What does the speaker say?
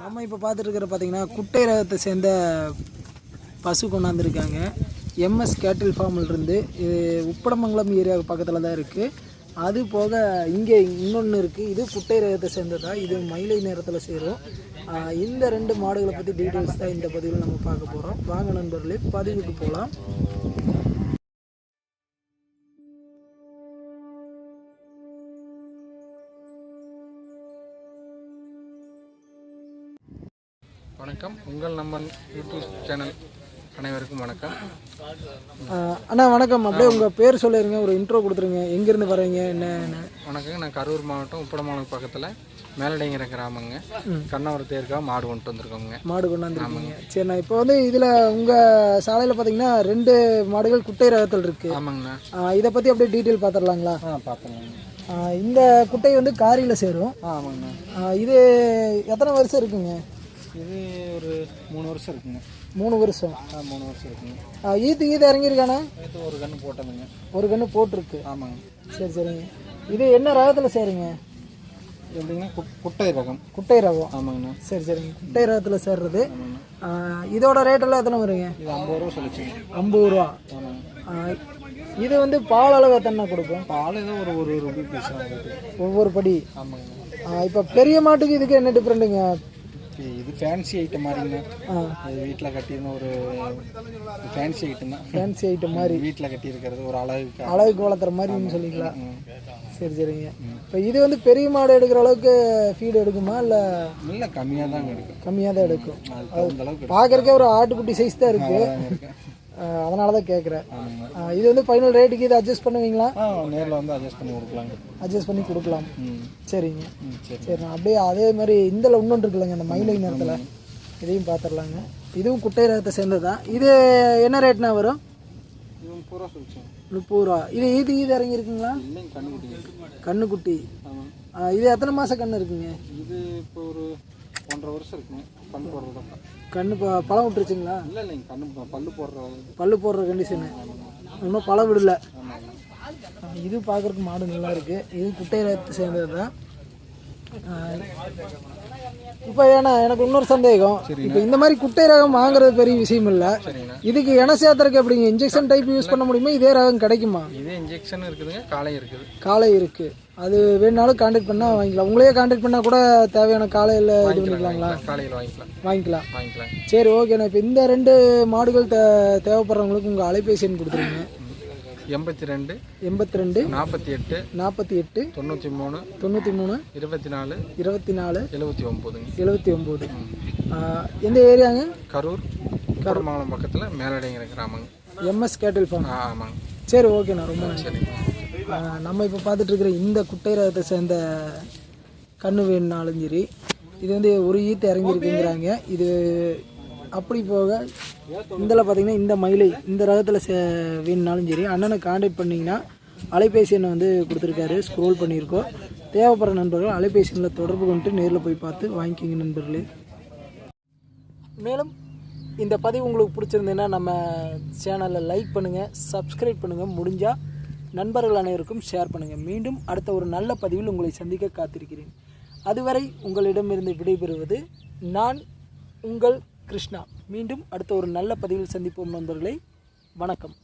நம்ம இப்போ பார்த்துட்டு இருக்கிற பார்த்தீங்கன்னா குட்டை ரகத்தை சேர்ந்த பசு கொண்டாந்துருக்காங்க. எம்எஸ் கேட்டில் ஃபார்மிலிருந்து உப்படமங்கலம் ஏரியா பக்கத்தில் தான் இருக்குது. அது போக இங்கே இன்னொன்று இருக்குது. இது குட்டை ரகத்தை சேர்ந்ததா, இது மயிலை நேரத்தில் சேரும். இந்த ரெண்டு மாடுகளை பற்றி டீட்டெயில்ஸ் தான் இந்த பதிவில் நம்ம பார்க்க போகிறோம். வாங்க நண்பர்களே, பதிவுக்கு போகலாம். வணக்கம். உங்கள் நம்ம யூடியூப் சேனல் அனைவருக்கும் வணக்கம். அண்ணா வணக்கம். அப்படியே உங்கள் பேர் சொல்லிடுங்க, ஒரு இன்ட்ரோ கொடுத்துருங்க. எங்கேருந்து வரீங்க, என்ன? வணக்கங்க. நான் கரூர் மாவட்டம் உப்படமாவளம் பக்கத்தில் மேலடைங்கிற கிராமங்க. கண்ணவர தேர்க்காக மாடு கொண்டு வந்திருக்கோங்க. மாடு கொண்டாந்துருக்கீங்க. சரிண்ணா, இப்போ வந்து இதில் உங்கள் சாலையில் பார்த்தீங்கன்னா 2 மாடுகள் குட்டை ரகத்தில் இருக்குது. ஆமாங்கண்ணா. இதை பற்றி அப்படியே டீட்டெயில் பார்த்துடலாங்களா? பார்ப்போங்க. இந்த குட்டை வந்து காரியில் சேரும். ஆமாங்கண்ணா. இது எத்தனை வருஷம் இருக்குங்க? இது ஒரு 3 வருஷம் இருக்குங்க. 3 வருஷம்? 3 வருஷம் இருக்குங்க. ஈத்து இறங்கியிருக்கானே? இது ஒரு கன்று போட்டதுங்க. ஒரு கன்று போட்டிருக்கு. ஆமாங்க. சரி சரிங்க. இது என்ன ரகத்தில் சேருங்க? எப்படிங்கன்னா குட்டை ரகம். குட்டை ரகம். ஆமாங்கண்ணா. சரி சரிங்க. குட்டை ரகத்தில் சேர்றது. இதோட ரேட்டெல்லாம் எத்தனை வருங்க? இது 50 ரூபா சொல்லிச்சுங்க. 50 ரூபா. ஆமாங்க. இது வந்து பால் அளவு எத்தனை கொடுக்கும்? பால் ஏதோ ஒரு ரூபாய் பேசுகிறாங்க ஒவ்வொரு படி. ஆமாங்க. இப்போ பெரிய மாட்டுக்கு இதுக்கு என்ன டிஃப்ரெண்ட்டுங்க? இது ஃபேன்சி ஐட்டம் மாதிரிங்க. அது வீட்டில் கட்டியிருந்த ஒரு ஃபேன்சி ஐட்டம் தான். ஃபேன்சி ஐட்டம் மாதிரி வீட்டில் கட்டியிருக்கிறது ஒரு அழகுக்கு வளர்த்துற மாதிரின்னு சொல்லிக்கலாம். சரி சரிங்க. இப்போ இது வந்து பெரிய மாடு எடுக்கிற அளவுக்கு ஃபீடு எடுக்குமா இல்லை கம்மியாக தான் எடுக்கும்? கம்மியாக தான் எடுக்கும். அந்த அளவுக்கு பார்க்கறக்கே ஒரு ஆட்டுக்குட்டி சைஸ் தான் இருக்குது. அதனால தான் கேட்குறேன். இது வந்து ஃபைனல் ரேட்டுக்கு இது அட்ஜஸ்ட் பண்ணுவீங்களா? நேரில் வந்து அட்ஜஸ்ட் பண்ணி கொடுக்கலாங்க. அட்ஜஸ்ட் பண்ணி கொடுக்கலாம். சரிங்க. சரிண்ணா, அப்படியே அதே மாதிரி இதில் இன்னொன்று இருக்குல்லங்க, இந்த மயிலை நேரத்தில் இதையும் பார்த்துடலாங்க. இதுவும் குட்டை ரகத்தை சேர்ந்தது தான். இது என்ன ரேட்னா வரும்? 30 ரூபா சொல்லிச்சு. 30 ரூபா. இது இறங்கியிருக்குங்களா? கண்ணுக்குட்டி. இது எத்தனை மாதம் கன்று இருக்குங்க? இது இப்போ ஒரு 1.5 வருஷம் இருக்குங்க. பல்லு போடுறதா? கண்ணு பழம் விட்டுருச்சுங்களா? இல்லைங்க, கண்ணு பல்லு போடுற கண்டிஷனு. இன்னும் பழம் விடல. இது பார்க்குறதுக்கு மாடு நல்லா இருக்குது. இது குட்டை ரகத்தை சேர்ந்தது தான். இப்போ ஏன்னா எனக்கு இன்னொரு சந்தேகம். இப்போ இந்த மாதிரி குட்டை ரகம் வாங்குறது பெரிய விஷயம் இல்லை. இதுக்கு இன சேர்த்துறதுக்கு எப்படிங்க? இன்ஜெக்ஷன் டைப் யூஸ் பண்ண முடியுமா? இதே ரகம் கிடைக்குமா? இதே இன்ஜெக்ஷன் இருக்குதுங்க. காலை இருக்குது. காலை இருக்குது. அது வேணுனாலும் கான்டாக்ட் பண்ணால் வாங்கிக்கலாம். உங்களையே கான்டாக்ட் பண்ணால் கூட தேவையான காலையில் இது பண்ணிக்கலாங்களா? காலையில் வாங்கிக்கலாம். சரி, ஓகேண்ணா. இப்போ இந்த 2 மாடுகள் தேவைப்படுறவங்களுக்கு உங்கள் அலைபேசி எண் கொடுத்துருங்க. 82 48 93 24 24 79. எந்த ஏரியாங்க? கரூர் கருமாவளம் பக்கத்தில் மேலடைங்கிற கிராமங்க. எம்எஸ் கேட்டில் ஃபார்ம். ஆமாங்க. சரி, ஓகேண்ணா. ரொம்ப சரி. நம்ம இப்போ பார்த்துட்டு இருக்கிற இந்த குட்டை ரகத்தை சேர்ந்த கன்று வேணுனாலும் சரி, இது வந்து ஒரு ஈத்து இறங்கியிருக்குங்கிறாங்க. இது அப்படி போக இதில் பார்த்திங்கன்னா இந்த மயிலை இந்த ரகத்தில் வேணுனாலும் சரி, அண்ணனை கான்டாக்ட் பண்ணிங்கன்னா அலைபேசி எண்ணை வந்து கொடுத்துருக்காரு, ஸ்க்ரோல் பண்ணியிருக்கோம். தேவைப்படுற நண்பர்கள் அலைபேசி எண்ணில் தொடர்பு கொண்டு நேரில் போய் பார்த்து வாங்கிக்கிங்க நண்பர்களே. மேலும் இந்த பதிவு உங்களுக்கு பிடிச்சிருந்ததுன்னா நம்ம சேனலை லைக் பண்ணுங்கள், சப்ஸ்கிரைப் பண்ணுங்கள், முடிஞ்சால் நண்பர்கள் அனைவருக்கும் ஷேர் பண்ணுங்கள். மீண்டும் அடுத்த ஒரு நல்ல பதிவில் உங்களை சந்திக்க காத்திருக்கிறேன். அதுவரை உங்களிடமிருந்து விடைபெறுவது நான் உங்கள் கிருஷ்ணா. மீண்டும் அடுத்த ஒரு நல்ல பதிவில் சந்திப்போம் நண்பர்களே. வணக்கம்.